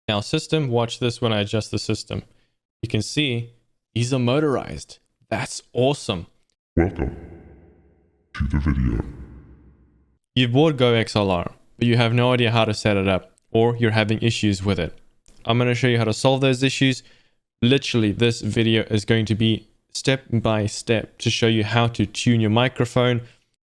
Now system, watch this when I adjust the system. You can see these are motorized. That's awesome. Welcome to the video. You've bought GoXLR, but you have no idea how to set it up, or you're having issues with it. I'm going to show you how to solve those issues. Literally, this video is going to be step by step to show you how to tune your microphone,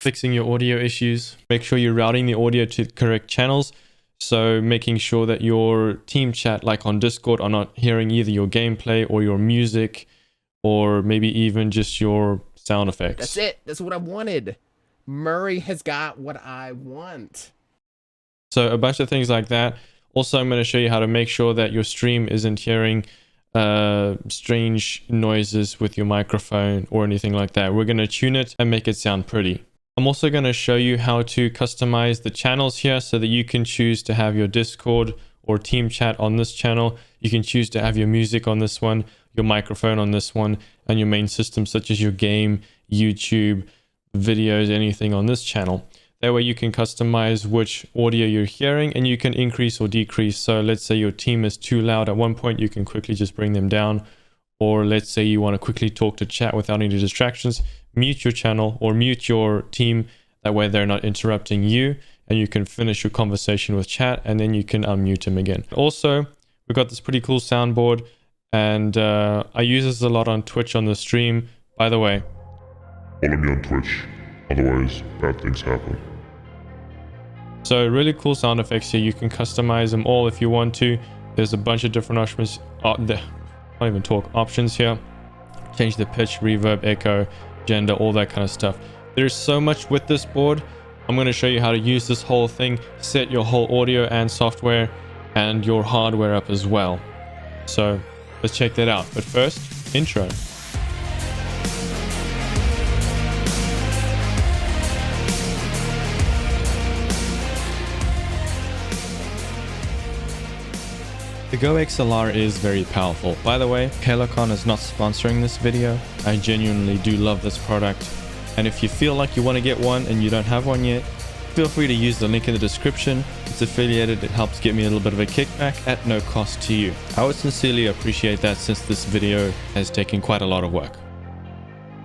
fixing your audio issues, make sure you're routing the audio to the correct channels. So making sure that your team chat, like on Discord, are not hearing either your gameplay or your music, or maybe even just your sound effects. That's it. That's what I wanted. Murray has got what I want. So a bunch of things like that. Also, I'm going to show you how to make sure that your stream isn't hearing strange noises with your microphone or anything like that. We're going to tune it and make it sound pretty. I'm also going to show you how to customize the channels here so that you can choose to have your Discord or team chat on this channel. You can choose to have your music on this one, your microphone on this one, and your main system such as your game, YouTube, videos, anything on this channel. That way you can customize which audio you're hearing and you can increase or decrease. So let's say your team is too loud at one point, you can quickly just bring them down. Or let's say you want to quickly talk to chat without any distractions, mute your channel or mute your team. That way they're not interrupting you and you can finish your conversation with chat and then you can unmute them again. Also, we've got this pretty cool soundboard and I use this a lot on Twitch on the stream. By the way, Follow me on Twitch, otherwise bad things happen. So really cool sound effects here. You can customize them all if you want to. There's a bunch of different options. Can't even talk. Options here. Change the pitch, reverb, echo, gender, all that kind of stuff. There's so much with this board. I'm going to show you how to use this whole thing, set your whole audio and software and your hardware up as well. So let's check that out. But first, intro. The GoXLR is very powerful. By the way, Helicon is not sponsoring this video. I genuinely do love this product. And if you feel like you want to get one and you don't have one yet, feel free to use the link in the description. It's affiliated. It helps get me a little bit of a kickback at no cost to you. I would sincerely appreciate that since this video has taken quite a lot of work.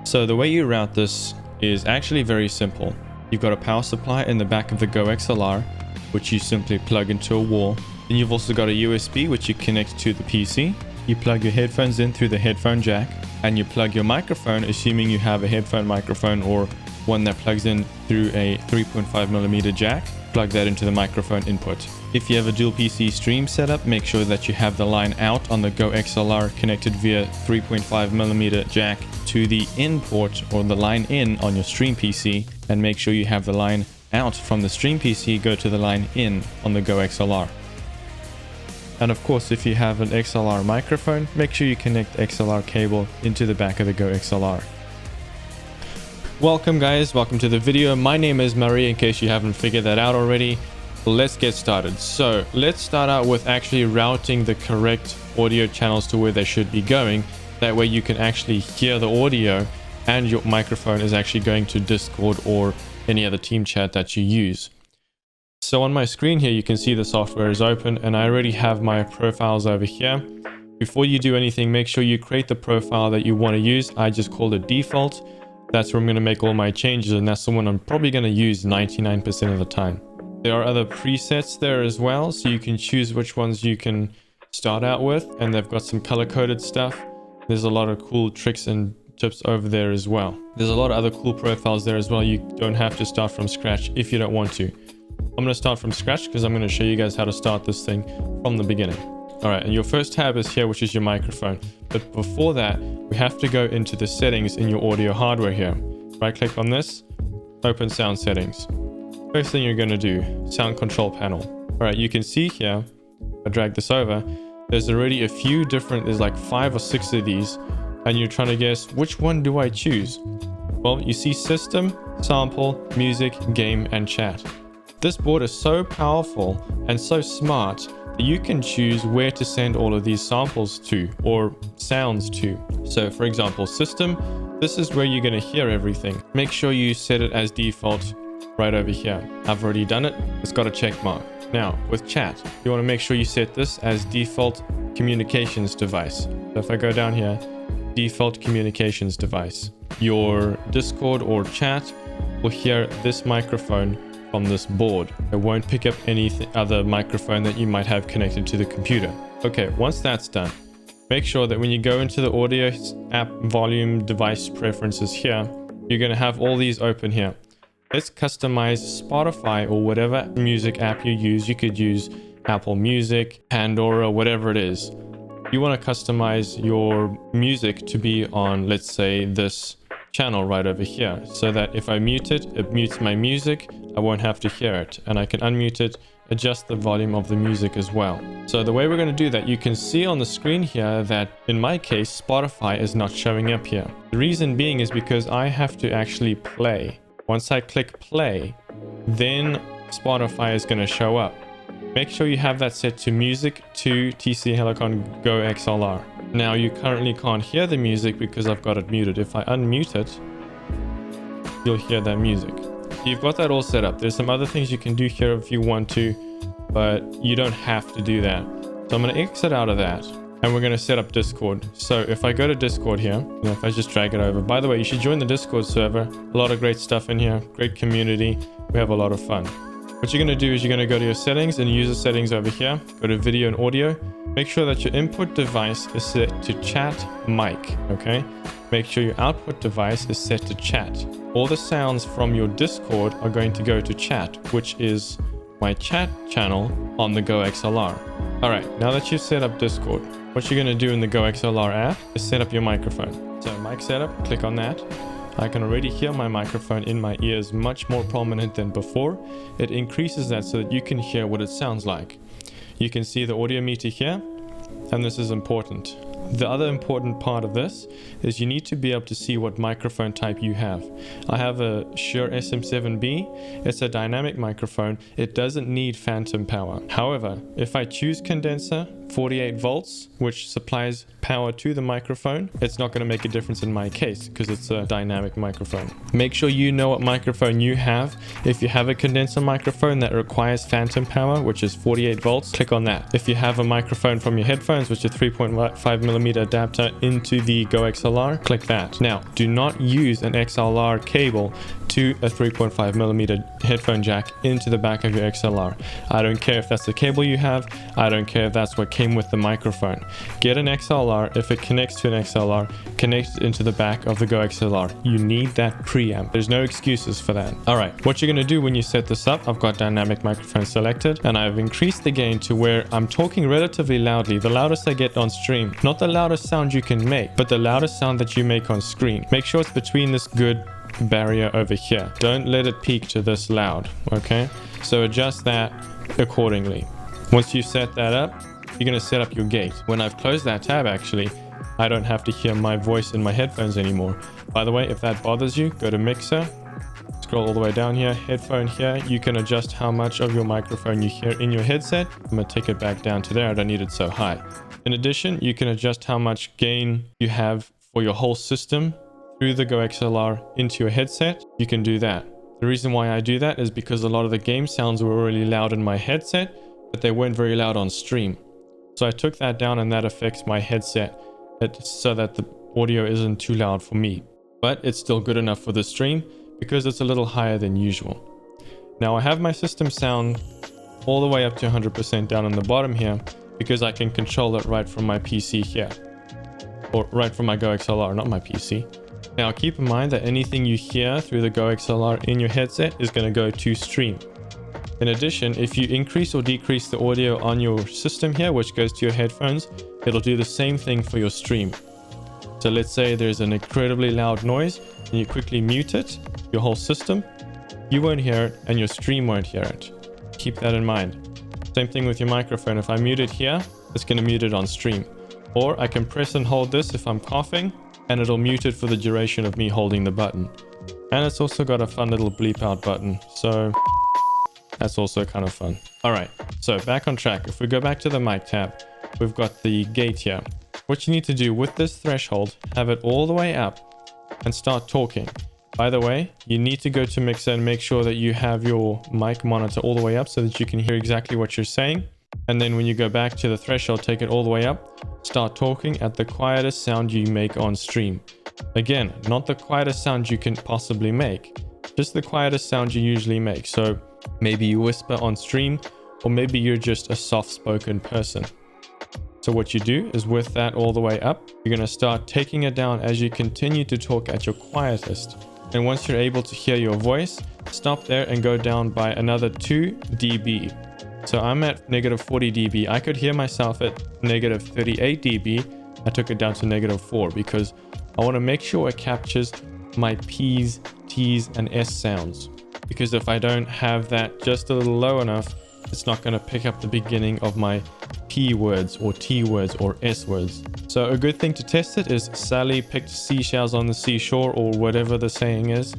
So the way you route this is actually very simple. You've got a power supply in the back of the GoXLR, which you simply plug into a wall. Then you've also got a USB which you connect to the PC. You plug your headphones in through the headphone jack and you plug your microphone, assuming you have a headphone microphone or one that plugs in through a 3.5mm jack. Plug that into the microphone input. If you have a dual PC stream setup, make sure that you have the line out on the GoXLR connected via 3.5mm jack to the in port or the line in on your stream PC, and make sure you have the line out from the stream PC go to the line in on the GoXLR. And of course, if you have an XLR microphone, make sure you connect XLR cable into the back of the GoXLR. Welcome guys, welcome to the video. My name is Murray, in case you haven't figured that out already. Let's get started. So let's start out with actually routing the correct audio channels to where they should be going. That way you can actually hear the audio and your microphone is actually going to Discord or any other team chat that you use. So on my screen here, you can see the software is open and I already have my profiles over here. Before you do anything, make sure you create the profile that you want to use. I just called it default. That's where I'm going to make all my changes and that's the one I'm probably going to use 99% of the time. There are other presets there as well, so you can choose which ones you can start out with, and they've got some color-coded stuff. There's a lot of cool tricks and tips over there as well. There's a lot of other cool profiles there as well. You don't have to start from scratch if you don't want to. I'm going to start from scratch because I'm going to show you guys how to start this thing from the beginning. All right, and your first tab is here, which is your microphone. But before that, we have to go into the settings in your audio hardware here. Right click on this, open sound settings. First thing you're going to do, sound control panel. All right, you can see here, I drag this over, there's already a few different, there's like 5 or 6 of these, and you're trying to guess which one do I choose? Well, you see system, sample, music, game, and chat. This board is so powerful and so smart that you can choose where to send all of these samples to or sounds to. So for example, system, this is where you're going to hear everything. Make sure you set it as default right over here. I've already done it. It's got a check mark. Now with chat, you want to make sure you set this as default communications device. So if I go down here, default communications device, your Discord or chat will hear this microphone from this board. It won't pick up any other microphone that you might have connected to the computer. Okay, once that's done, make sure that when you go into the audio app volume device preferences here, you're going to have all these open here. Let's customize Spotify or whatever music app you use. You could use Apple Music, Pandora, whatever it is. You want to customize your music to be on, let's say, this channel right over here, so that if I mute it, it mutes my music. I won't have to hear it, and I can unmute it, adjust the volume of the music as well. So the way we're going to do that, you can see on the screen here that in my case, Spotify is not showing up here. The reason being is because I have to actually play. Once I click play, then Spotify is going to show up. Make sure you have that set to music to TC Helicon GoXLR. Now you currently can't hear the music because I've got it muted. If I unmute it, you'll hear that music. You've got that all set up. There's some other things you can do here if you want to, but you don't have to do that. So I'm going to exit out of that, and we're going to set up Discord. So if I go to Discord here, if I just drag it over, by the way, you should join the Discord server. A lot of great stuff in here, great community. We have a lot of fun. What you're going to do is you're going to go to your settings and user settings over here, go to video and audio. Make sure that your input device is set to chat mic, okay? Make sure your output device is set to chat. All the sounds from your Discord are going to go to chat, which is my chat channel on the GoXLR. All right, now that you've set up Discord, what you're going to do in the GoXLR app is set up your microphone. So mic setup, click on that. I can already hear my microphone in my ears much more prominent than before. It increases that so that you can hear what it sounds like. You can see the audio meter here, and this is important. The other important part of this is you need to be able to see what microphone type you have. I have a Shure SM7B. It's a dynamic microphone. It doesn't need phantom power. However, if I choose condenser, 48 volts, which supplies power to the microphone, it's not going to make a difference in my case because it's a dynamic microphone. Make sure you know what microphone you have. If you have a condenser microphone that requires phantom power, which is 48 volts, click on that. If you have a microphone from your headphones, which is 3.5mm adapter into the GoXLR, click that. Now, do not use an XLR cable to a 3.5mm headphone jack into the back of your XLR. I don't care if that's the cable you have. I don't care if that's what came with the microphone. Get an XLR. If it connects to an XLR, connect it into the back of the GoXLR. You need that preamp. There's no excuses for that. All right, what you're going to do when you set this up, I've got dynamic microphone selected, and I've increased the gain to where I'm talking relatively loudly, the loudest I get on stream. Not the loudest sound you can make, but the loudest sound that you make on screen. Make sure it's between this good barrier over here. Don't let it peak to this loud, okay? So adjust that accordingly. Once you set that up, you're going to set up your gate. When I've closed that tab, actually, I don't have to hear my voice in my headphones anymore. By the way, if that bothers you, go to mixer, scroll all the way down here, headphone here. You can adjust how much of your microphone you hear in your headset. I'm going to take it back down to there. I don't need it so high. In addition, you can adjust how much gain you have for your whole system through the GoXLR into your headset. You can do that. The reason why I do that is because a lot of the game sounds were really loud in my headset, but they weren't very loud on stream. So I took that down, and that affects my headset so that the audio isn't too loud for me. But it's still good enough for the stream because it's a little higher than usual. Now I have my system sound all the way up to 100% down on the bottom here because I can control it right from my PC here. Or right from my GoXLR, not my PC. Now keep in mind that anything you hear through the GoXLR in your headset is going to go to stream. In addition, if you increase or decrease the audio on your system here, which goes to your headphones, it'll do the same thing for your stream. So let's say there's an incredibly loud noise and you quickly mute it, your whole system, you won't hear it and your stream won't hear it. Keep that in mind. Same thing with your microphone. If I mute it here, it's going to mute it on stream. Or I can press and hold this if I'm coughing, and it'll mute it for the duration of me holding the button. And it's also got a fun little bleep out button, so that's also kind of fun. All right, so back on track. If we go back to the mic tab, we've got the gate here. What you need to do with this threshold, have it all the way up and start talking. By the way, you need to go to mixer and make sure that you have your mic monitor all the way up so that you can hear exactly what you're saying. And then when you go back to the threshold, take it all the way up, start talking at the quietest sound you make on stream. Again, not the quietest sound you can possibly make, just the quietest sound you usually make. So maybe you whisper on stream, or maybe you're just a soft-spoken person. So what you do is with that all the way up, you're going to start taking it down as you continue to talk at your quietest. And once you're able to hear your voice, stop there and go down by another 2 dB. So I'm at -40 dB. I could hear myself at -38 dB. I took it down to -4 because I want to make sure it captures my P's, T's, and S sounds. Because if I don't have that just a little low enough, it's not going to pick up the beginning of my P words or T words or S words. So a good thing to test it is Sally picked seashells on the seashore, or whatever the saying is.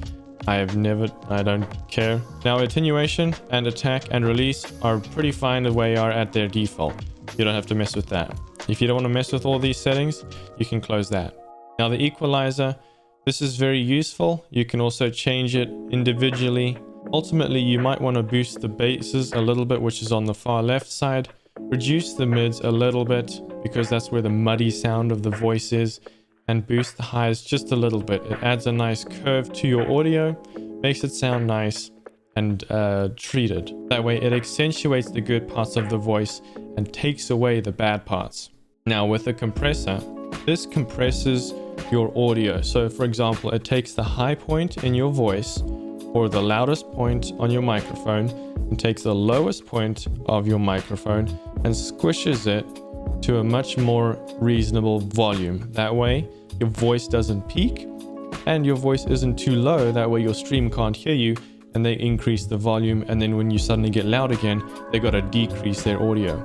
I don't care. Now attenuation and attack and release are pretty fine the way they are at their default. You don't have to mess with that. If you don't want to mess with all these settings, you can close that. Now the equalizer, this is very useful. You can also change it individually. Ultimately, you might want to boost the basses a little bit, which is on the far left side. Reduce the mids a little bit because that's where the muddy sound of the voice is. And boost the highs just a little bit. It adds a nice curve to your audio, makes it sound nice and treated. That way it accentuates the good parts of the voice and takes away the bad parts. Now with the compressor, this compresses your audio. So for example, it takes the high point in your voice or the loudest point on your microphone and takes the lowest point of your microphone and squishes it to a much more reasonable volume. That way your voice doesn't peak and your voice isn't too low. That way your stream can't hear you and they increase the volume, and then when you suddenly get loud again, they got to decrease their audio.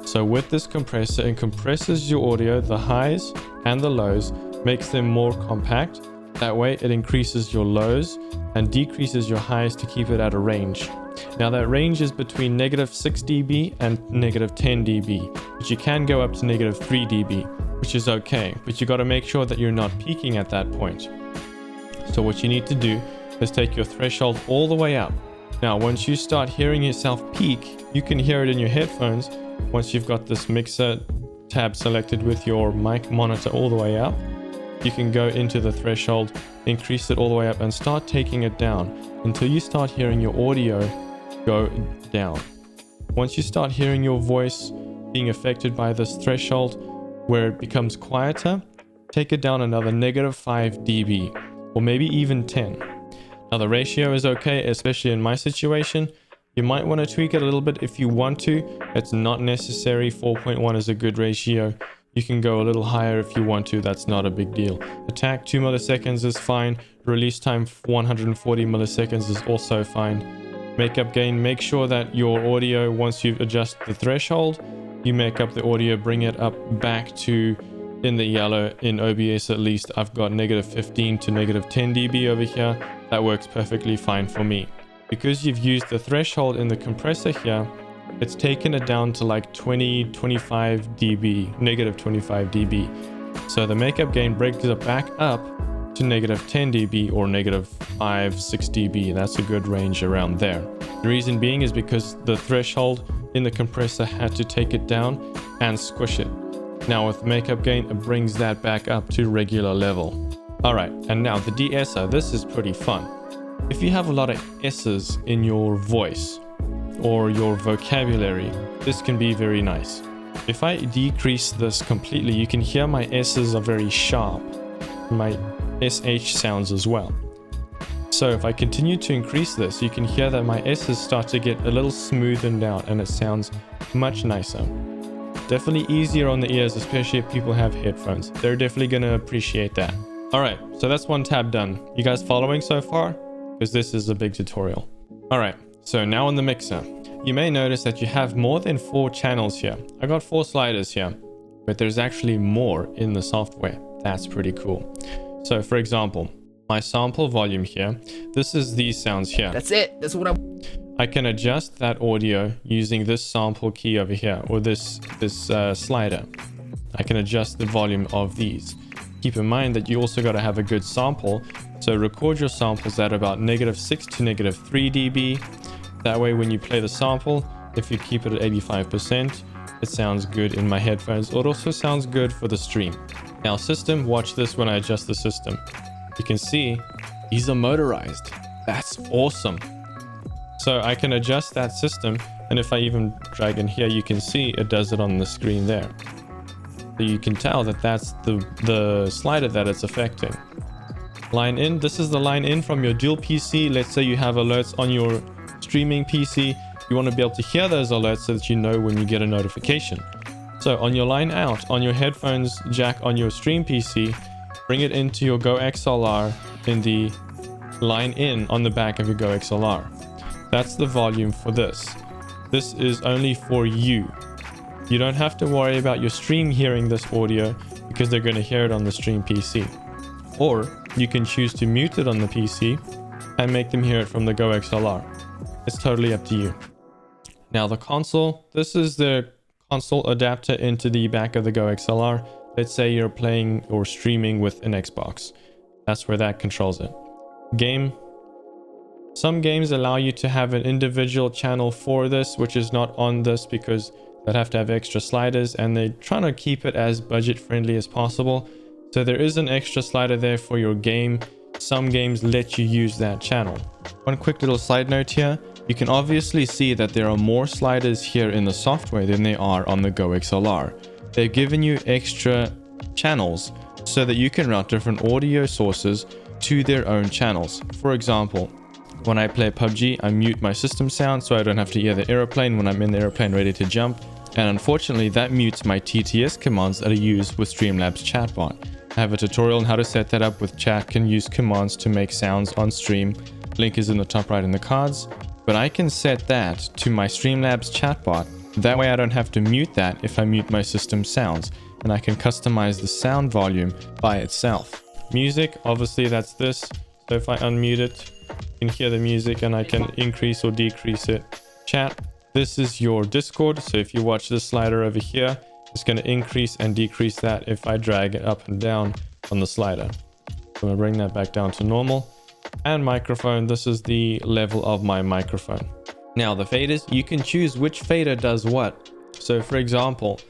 So with this compressor, it compresses your audio, the highs and the lows, makes them more compact. That way it increases your lows and decreases your highs to keep it at a range. Now that range is between -6 dB and -10 dB, but you can go up to -3 dB, which is okay, but you got to make sure that you're not peaking at that point. So what you need to do is take your threshold all the way up. Now once you start hearing yourself peak, you can hear it in your headphones. Once you've got this mixer tab selected with your mic monitor all the way up, you can go into the threshold, increase it all the way up and start taking it down until you start hearing your audio go down. Once you start hearing your voice being affected by this threshold where it becomes quieter, take it down another -5 dB or maybe even 10. Now the ratio is okay, especially in my situation. You might want to tweak it a little bit if you want to. It's not necessary. 4.1 is a good ratio. You can go a little higher if you want to. That's not a big deal. Attack 2 milliseconds is fine. Release time 140 milliseconds is also fine. Makeup gain, make sure that your audio, once you've adjusted the threshold, you make up the audio, bring it up back to in the yellow. In OBS at least, I've got -15 to -10 dB over here. That works perfectly fine for me. Because you've used the threshold in the compressor here, it's taken it down to like 25 dB, -25 dB. So the makeup gain brings it back up to -10 dB or -5, 6 dB. That's a good range around there. The reason being is because the threshold in the compressor had to take it down and squish it. Now with makeup gain, it brings that back up to regular level. All right, and now the de-esser. This is pretty fun. If you have a lot of S's in your voice or your vocabulary, this can be very nice. If I decrease this completely, you can hear my S's are very sharp. My SH sounds as well. So if I continue to increase this, you can hear that my S's start to get a little smoothened out and it sounds much nicer. Definitely easier on the ears, especially if people have headphones. They're definitely going to appreciate that. All right, so that's one tab done. You guys following so far? Because this is a big tutorial. All right, so now on the mixer. You may notice that you have more than 4 channels here. I got 4 sliders here, but there's actually more in the software. That's pretty cool. So for example, my sample volume here, this is these sounds here. That's it. That's what I can adjust that audio using this sample key over here, or this slider. I can adjust the volume of these. Keep in mind that you also got to have a good sample So record your samples at about -6 to -3 dB. That way when you play the sample, if you keep it at 85%, it sounds good in my headphones. It also sounds good for the stream. Now system, watch this when I adjust the system. You can see these are motorized. That's awesome. So I can adjust that system, and if I even drag in here, you can see it does it on the screen there. So you can tell that that's the slider that it's affecting. Line in, this is the line in from your dual PC. Let's say you have alerts on your streaming PC. You want to be able to hear those alerts so that you know when you get a notification. So on your line out, on your headphones jack on your stream PC, bring it into your GoXLR in the line in on the back of your GoXLR. That's the volume for this. This is only for you. You don't have to worry about your stream hearing this audio because they're going to hear it on the stream PC. Or you can choose to mute it on the PC and make them hear it from the GoXLR. It's totally up to you. Now the console, this is the console adapter into the back of the GoXLR. Let's say you're playing or streaming with an Xbox. That's where that controls it. Game. Some games allow you to have an individual channel for this, which is not on this because they'd have to have extra sliders, and they're trying to keep it as budget friendly as possible. So there is an extra slider there for your game. Some games let you use that channel. One quick little side note here. You can obviously see that there are more sliders here in the software than there are on the GoXLR. They've given you extra channels so that you can route different audio sources to their own channels. For example, when I play PUBG, I mute my system sound so I don't have to hear the airplane when I'm in the airplane ready to jump. And unfortunately, that mutes my TTS commands that I use with Streamlabs chatbot. I have a tutorial on how to set that up with chat can use commands to make sounds on stream. Link is in the top right in the cards. But I can set that to my Streamlabs chatbot. That way I don't have to mute that if I mute my system sounds. And I can customize the sound volume by itself. Music, obviously that's this. So if I unmute it, you can hear the music and I can increase or decrease it. Chat, this is your Discord. So if you watch this slider over here, it's going to increase and decrease that if I drag it up and down on the slider. I'm going to bring that back down to normal. And microphone, this is the level of my microphone. Now the faders, you can choose which fader does what. So for example,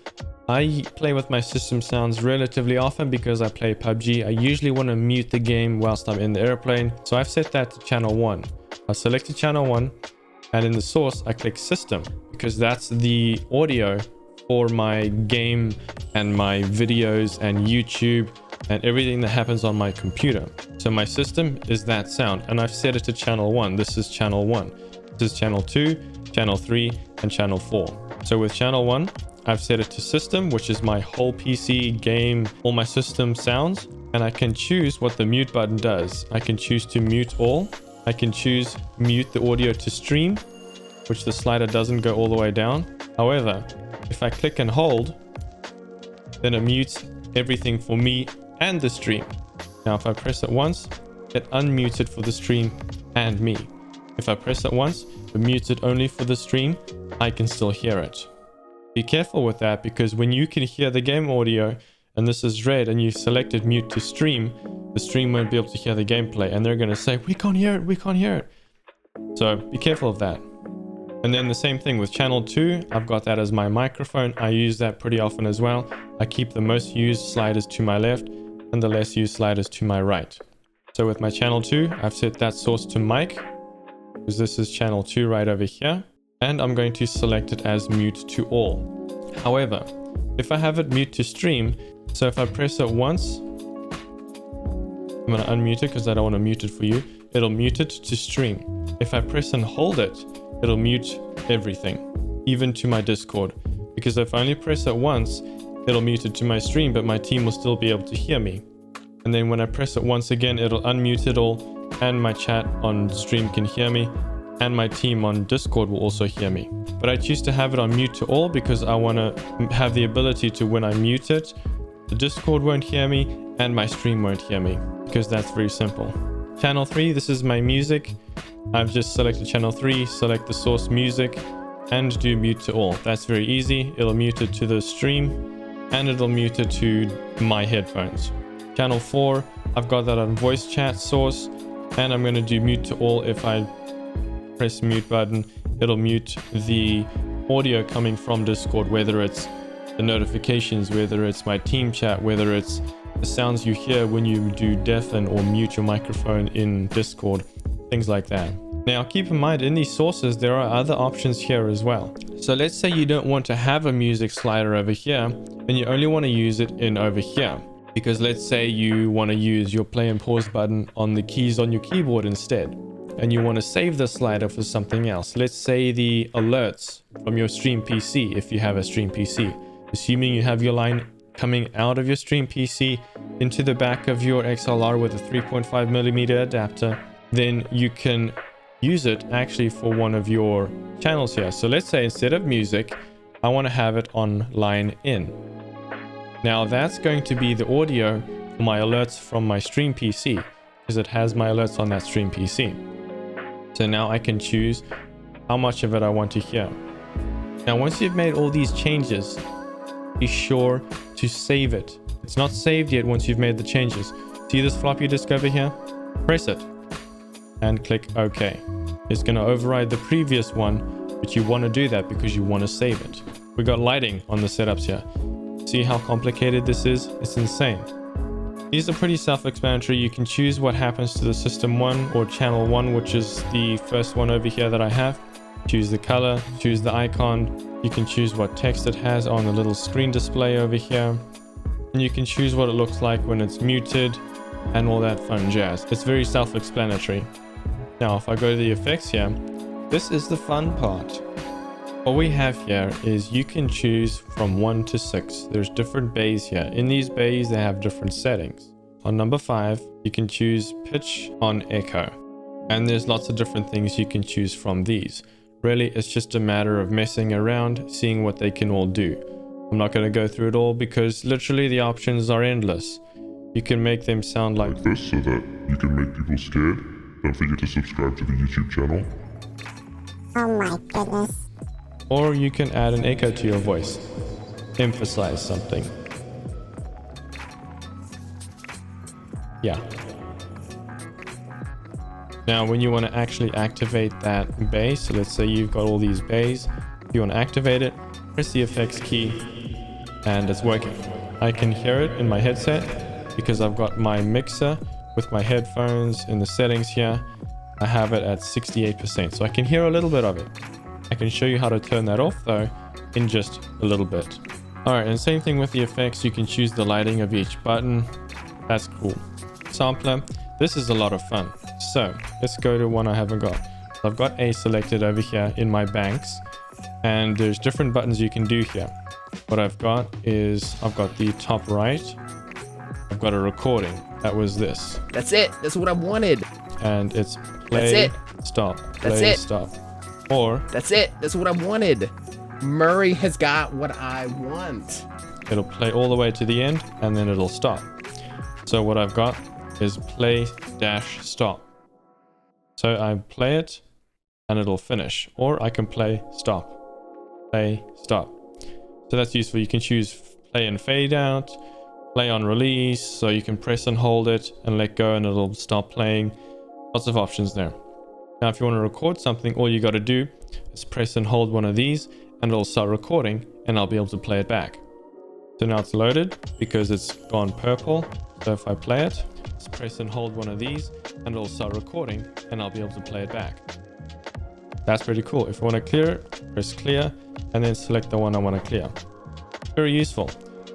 I play with my system sounds relatively often because I play PUBG. I usually want to mute the game whilst I'm in the airplane. So I've set that to channel 1. I selected channel 1 and in the source I click system because that's the audio for my game and my videos and YouTube and everything that happens on my computer. So my system is that sound and I've set it to channel 1. This is channel 1. This is channel 2, channel 3, and channel 4. So with channel 1, I've set it to system, which is my whole PC, game, all my system sounds. And I can choose what the mute button does. I can choose to mute all. I can choose mute the audio to stream, which the slider doesn't go all the way down. However, if I click and hold, then it mutes everything for me and the stream. Now if I press it once, it unmutes it for the stream and me. If I press it once, it mutes it only for the stream. I can still hear it. Be careful with that because when you can hear the game audio and this is red and you selected mute to stream, the stream won't be able to hear the gameplay and they're going to say, we can't hear it, we can't hear it. So be careful of that. And then the same thing with channel 2, I've got that as my microphone. I use that pretty often as well. I keep the most used sliders to my left and the less used sliders to my right. So with my channel 2, I've set that source to mic, because this is channel 2 right over here. And I'm going to select it as mute to all. However, if I have it mute to stream, so if I press it once, I'm going to unmute it because I don't want to mute it for you. It'll mute it to stream. If I press and hold it, it'll mute everything, even to my Discord. Because if I only press it once, it'll mute it to my stream, but my team will still be able to hear me. And then when I press it once again, it'll unmute it all, and my chat on stream can hear me, and my team on Discord will also hear me. But I choose to have it on mute to all because I want to have the ability to, when I mute it, the Discord won't hear me and my stream won't hear me, because that's very simple. Channel 3, this is my music. I've just selected channel 3, select the source music, and do mute to all. That's very easy. It'll mute it to the stream, and it'll mute it to my headphones. Channel 4, I've got that on voice chat source, and I'm going to do mute to all. If I press mute button, it'll mute the audio coming from Discord, whether it's the notifications, whether it's my team chat, whether it's the sounds you hear when you do deafen or mute your microphone in Discord, things like that. Now keep in mind, in these sources there are other options here as well. So let's say you don't want to have a music slider over here and you only want to use it in over here, because let's say you want to use your play and pause button on the keys on your keyboard instead, and you want to save the slider for something else. Let's say the alerts from your stream PC, if you have a stream PC, assuming you have your line coming out of your stream PC into the back of your XLR with a 3.5mm adapter, then you can use it actually for one of your channels here. So let's say instead of music, I want to have it on line in. Now that's going to be the audio for my alerts from my stream PC, because it has my alerts on that stream PC. So now I can choose how much of it I want to hear. Now once you've made all these changes, be sure to save it. It's not saved yet once you've made the changes. See this floppy disk over here? Press it and click OK. It's going to override the previous one, but you want to do that because you want to save it. We got lighting on the setups here. See how complicated this is? It's insane. These are pretty self-explanatory. You can choose what happens to the system 1 or channel 1, which is the first one over here that I have. Choose the color, choose the icon. You can choose what text it has on the little screen display over here. And you can choose what it looks like when it's muted and all that fun jazz. It's very self-explanatory. Now, if I go to the effects here, this is the fun part. What we have here is you can choose from 1 to 6. There's different bays here. In these bays, they have different settings. On number 5, you can choose pitch on echo. And there's lots of different things you can choose from these. Really, it's just a matter of messing around, seeing what they can all do. I'm not going to go through it all because literally the options are endless. You can make them sound like this so that you can make people scared. Don't forget to subscribe to the YouTube channel. Oh my goodness. Or you can add an echo to your voice. Emphasize something. Yeah. Now when you want to actually activate that bay, so let's say you've got all these bays, if you want to activate it, press the effects key and it's working. I can hear it in my headset because I've got my mixer with my headphones in the settings here. I have it at 68%, so I can hear a little bit of it. I can show you how to turn that off though in just a little bit. Alright, and same thing with the effects. You can choose the lighting of each button. That's cool. Sampler. This is a lot of fun. So let's go to one I haven't got. I've got A selected over here in my banks, and there's different buttons you can do here. What I've got is I've got the top right. I've got a recording. That was this. That's it. That's what I wanted. And it's play, That's it. stop, play, That's it. stop. Or That's it. That's what I wanted. Murray has got what I want. it'll play all the way to the end and then it'll stop. So what I've got is play dash stop. So I play it and it'll finish, or I can play stop, play stop. So that's useful. You can choose play and fade out, play on release, so you can press and hold it and let go and it'll stop playing. Lots of options there. Now if you want to record something, all you got to do is press and hold one of these and it'll start recording and I'll be able to play it back. So now it's loaded because it's gone purple. So if I play it, just press and hold one of these and it'll start recording and I'll be able to play it back. That's pretty cool. If you want to clear it, press clear and then select the one I want to clear. Very useful.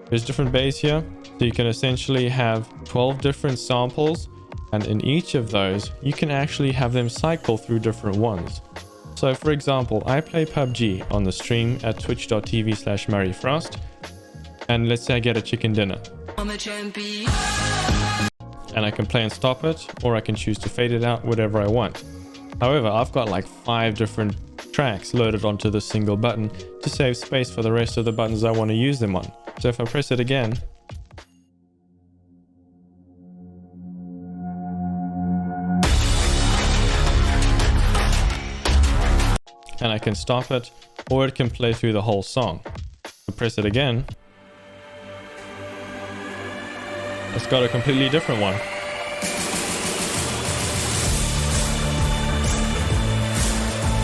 There's different bays here. So you can essentially have 12 different samples, and in each of those, you can actually have them cycle through different ones. So for example, I play PUBG on the stream at twitch.tv/murrayfrost. And let's say I get a chicken dinner. I'm a champion. And I can play and stop it, or I can choose to fade it out, whatever I want. However, I've got like 5 different tracks loaded onto this single button to save space for the rest of the buttons I want to use them on. So if I press it again, and I can stop it, or it can play through the whole song. I press it again, it's got a completely different one.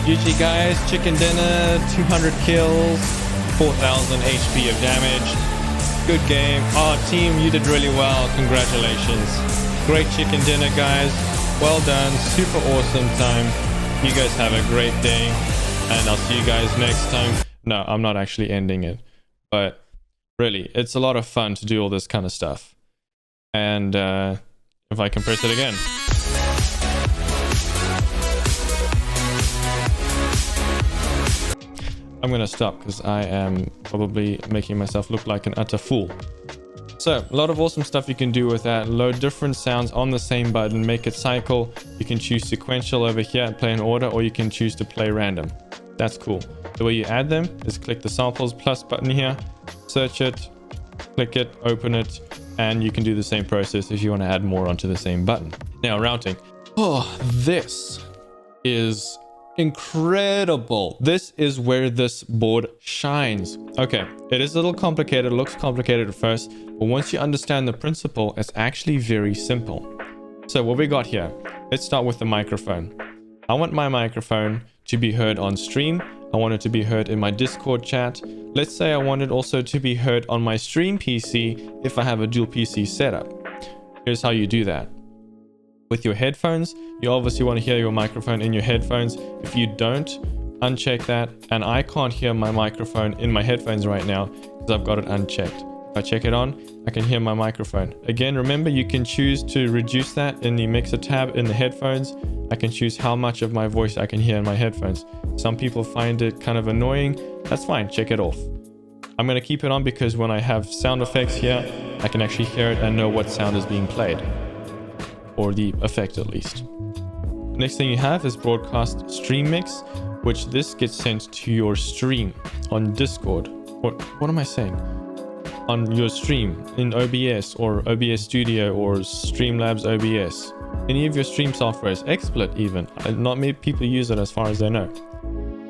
GG guys, chicken dinner, 200 kills, 4000 HP of damage. Good game. Oh team, you did really well. Congratulations. Great chicken dinner guys. Well done. Super awesome time. You guys have a great day. And I'll see you guys next time. No, I'm not actually ending it. But really, it's a lot of fun to do all this kind of stuff. And if I can press it again. I'm gonna stop because I am probably making myself look like an utter fool. So a lot of awesome stuff you can do with that. Load different sounds on the same button, make it cycle. You can choose sequential over here and play in order, or you can choose to play random. That's cool. The way you add them is click the samples plus button here, search it, click it, open it, and you can do the same process if you want to add more onto the same button. Now routing. Oh, this is incredible. This is where this board shines. Okay, it is a little complicated, looks complicated at first, but once you understand the principle, it's actually very simple. So what we got here, let's start with the microphone. I want my microphone to be heard on stream. I want it to be heard in my Discord chat. Let's say I want it also to be heard on my stream PC if I have a dual PC setup. Here's how you do that. With your headphones, you obviously want to hear your microphone in your headphones. If you don't, uncheck that. And I can't hear my microphone in my headphones right now because I've got it unchecked. If I check it on, I can hear my microphone. Again, remember you can choose to reduce that in the mixer tab in the headphones. I can choose how much of my voice I can hear in my headphones. Some people find it kind of annoying. That's fine, check it off. I'm going to keep it on because when I have sound effects here, I can actually hear it and know what sound is being played. Or the effect at least. Next thing you have is broadcast stream mix, which this gets sent to your stream on Discord. What am I saying? On your stream in OBS or OBS Studio or Streamlabs OBS. Any of your stream softwares, XSplit even. Not many people use it as far as I know.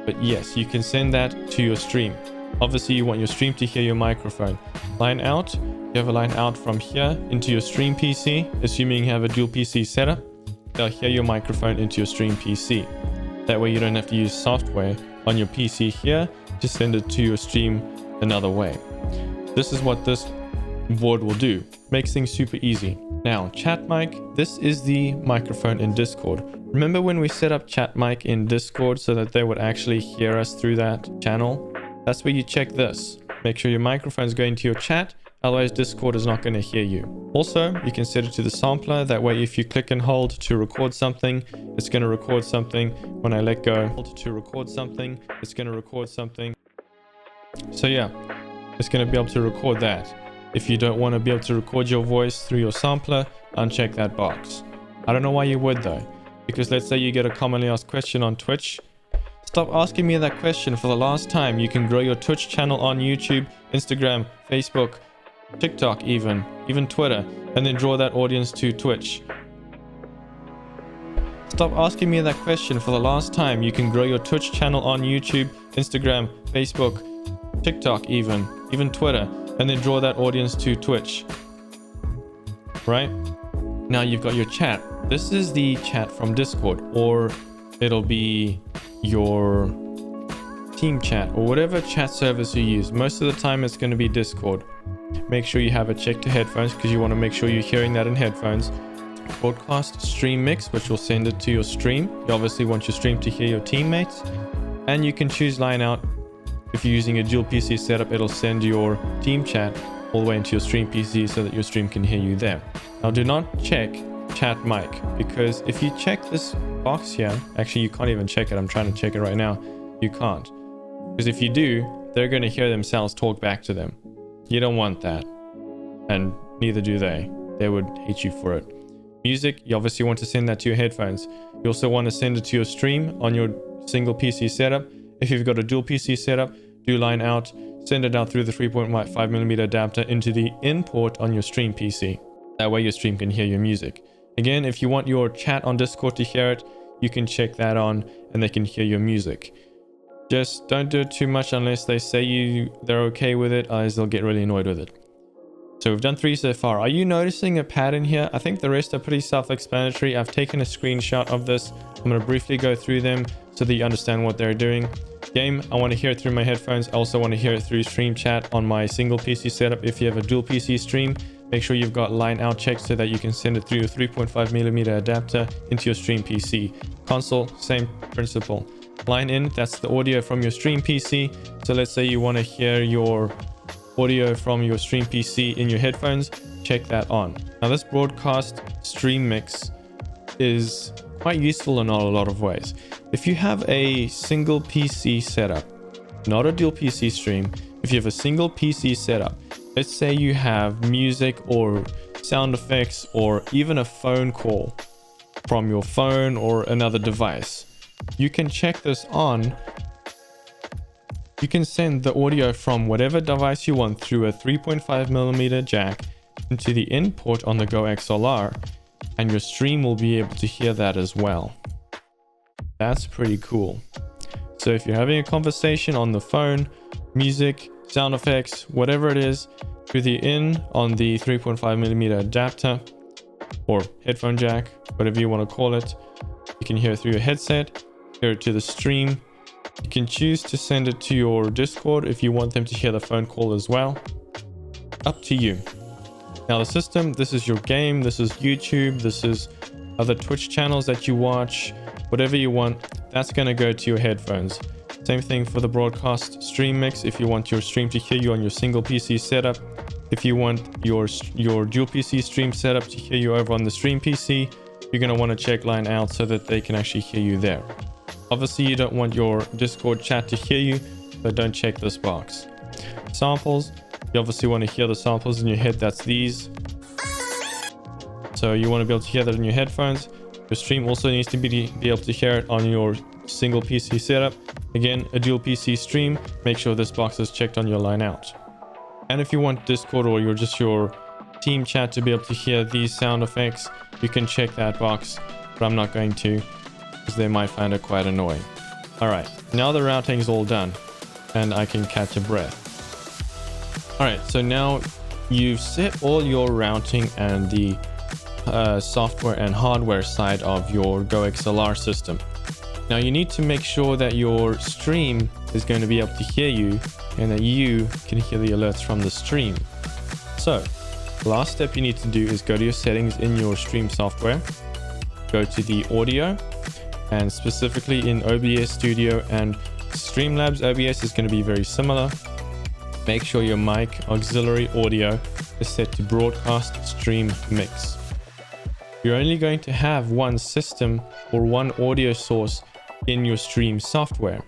But yes, you can send that to your stream. Obviously you want your stream to hear your microphone. Line out. You have a line out from here into your stream PC, assuming you have a dual PC setup. They'll hear your microphone into your stream PC. That way you don't have to use software on your PC here to send it to your stream another way. This is what this board will do. Makes things super easy. Now, chat mic. This is the microphone in Discord. Remember when we set up chat mic in Discord so that they would actually hear us through that channel? That's where you check this. Make sure your microphone is going to your chat. Otherwise, Discord is not going to hear you. Also, you can set it to the sampler. That way, if you click and hold to record something, it's going to record something. When I let go, hold to record something, it's going to record something. So yeah, it's going to be able to record that. If you don't want to be able to record your voice through your sampler, uncheck that box. I don't know why you would though. Because let's say you get a commonly asked question on Twitch. Stop asking me that question for the last time. You can grow your Twitch channel on YouTube, Instagram, Facebook, TikTok even Twitter, and then draw that audience to Twitch. Stop asking me that question for the last time. You can grow your Twitch channel on YouTube, Instagram, Facebook, TikTok even Twitter, and then draw that audience to Twitch. Right? Now you've got your chat. This is the chat from Discord, or it'll be your team chat or whatever chat service you use. Most of the time it's going to be Discord. Make sure you have it checked to headphones because you want to make sure you're hearing that in headphones. Broadcast stream mix, which will send it to your stream. You obviously want your stream to hear your teammates, and you can choose line out. If you're using a dual PC setup, it'll send your team chat all the way into your stream PC so that your stream can hear you there. Now do not check chat mic, because if you check this box here, actually you can't even check it. I'm trying to check it right now. You can't, because if you do, they're going to hear themselves talk back to them. You don't want that, and neither do they. They would hate you for it. Music, you obviously want to send that to your headphones. You also want to send it to your stream on your single PC setup. If you've got a dual PC setup, do line out, send it out through the 3.5mm adapter into the in port on your stream PC. That way your stream can hear your music. Again, if you want your chat on Discord to hear it, you can check that on and they can hear your music. Just don't do it too much unless they say they're okay with it, otherwise they'll get really annoyed with it. So we've done 3 so far. Are you noticing a pattern here? I think the rest are pretty self-explanatory. I've taken a screenshot of this. I'm going to briefly go through them so that you understand what they're doing. Game, I want to hear it through my headphones. I also want to hear it through stream chat on my single PC setup. If you have a dual PC stream, make sure you've got line out checked so that you can send it through your 3.5mm adapter into your stream PC. Console, same principle. Line in, that's the audio from your stream PC. So let's say you want to hear your audio from your stream PC in your headphones, check that on. Now this broadcast stream mix is quite useful in a lot of ways. If you have a single PC setup, not a dual PC stream, if you have a single PC setup, let's say you have music or sound effects or even a phone call from your phone or another device, you can check this on. You can send the audio from whatever device you want through a 3.5mm jack into the input on the GoXLR, and your stream will be able to hear that as well. That's pretty cool. So if you're having a conversation on the phone, music, sound effects, whatever it is, through the in on the 3.5mm adapter or headphone jack, whatever you want to call it, you can hear it through your headset, hear it to the stream. You can choose to send it to your Discord if you want them to hear the phone call as well. Up to you. Now the system, this is your game, this is YouTube, this is other Twitch channels that you watch, whatever you want, that's going to go to your headphones. Same thing for the broadcast stream mix. If you want your stream to hear you on your single PC setup, if you want your dual PC stream setup to hear you over on the stream PC, you're going to want to check line out so that they can actually hear you there. Obviously, you don't want your Discord chat to hear you, but don't check this box. Samples, you obviously want to hear the samples in your head. That's these. So you want to be able to hear that in your headphones. Your stream also needs to be able to hear it on your single PC setup. Again, a dual PC stream, make sure this box is checked on your line out. And if you want Discord or your team chat to be able to hear these sound effects, you can check that box, but I'm not going to, because they might find it quite annoying. Alright, now the routing is all done and I can catch a breath. Alright, so now you've set all your routing and the software and hardware side of your GoXLR system. Now you need to make sure that your stream is going to be able to hear you and that you can hear the alerts from the stream. So, last step you need to do is go to your settings in your stream software, go to the audio, and specifically in OBS Studio and Streamlabs OBS is going to be very similar. Make sure your mic auxiliary audio is set to broadcast stream mix. You're only going to have one system or one audio source in your stream software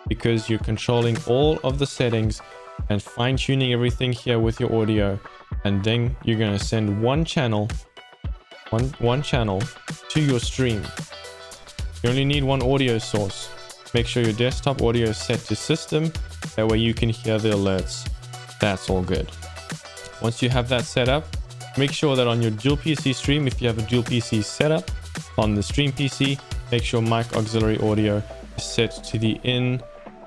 because you're controlling all of the settings and fine-tuning everything here with your audio, and then you're going to send one channel to your stream. You only need one audio source. Make sure your desktop audio is set to system, that way you can hear the alerts. That's all good. Once you have that set up, make sure that on your dual PC stream, if you have a dual PC setup on the stream PC, make sure mic auxiliary audio is set to the in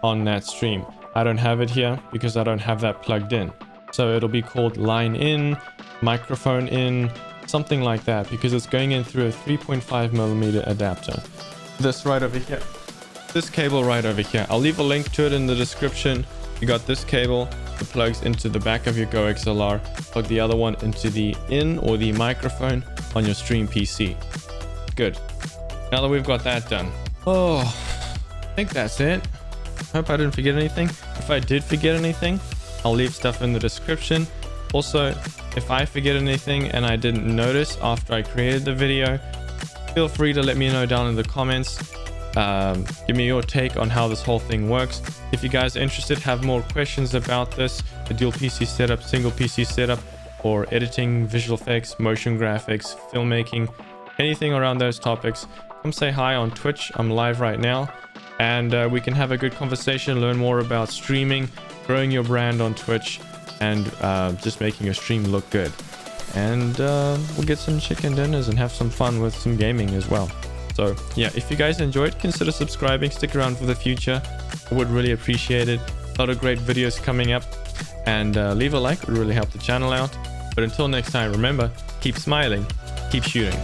on that stream. I don't have it here because I don't have that plugged in. So it'll be called line in, microphone in, something like that, because it's going in through a 3.5mm adapter. This right over here. This cable right over here. I'll leave a link to it in the description. You got this cable that plugs into the back of your GoXLR. Plug the other one into the in or the microphone on your stream PC. Good. Now that we've got that done. Oh, I think that's it. Hope I didn't forget anything. If I did forget anything, I'll leave stuff in the description. Also, if I forget anything and I didn't notice after I created the video, feel free to let me know down in the comments. Give me your take on how this whole thing works. If you guys are interested, have more questions about this, the dual PC setup, single PC setup, or editing, visual effects, motion graphics, filmmaking, anything around those topics, come say hi on Twitch. I'm live right now, and we can have a good conversation, learn more about streaming, growing your brand on Twitch, and just making your stream look good. And we'll get some chicken dinners and have some fun with some gaming as well. So yeah, if you guys enjoyed, consider subscribing, stick around for the future. I would really appreciate it. A lot of great videos coming up, and leave a like, it would really help the channel out. But until next time, remember, keep smiling, keep shooting.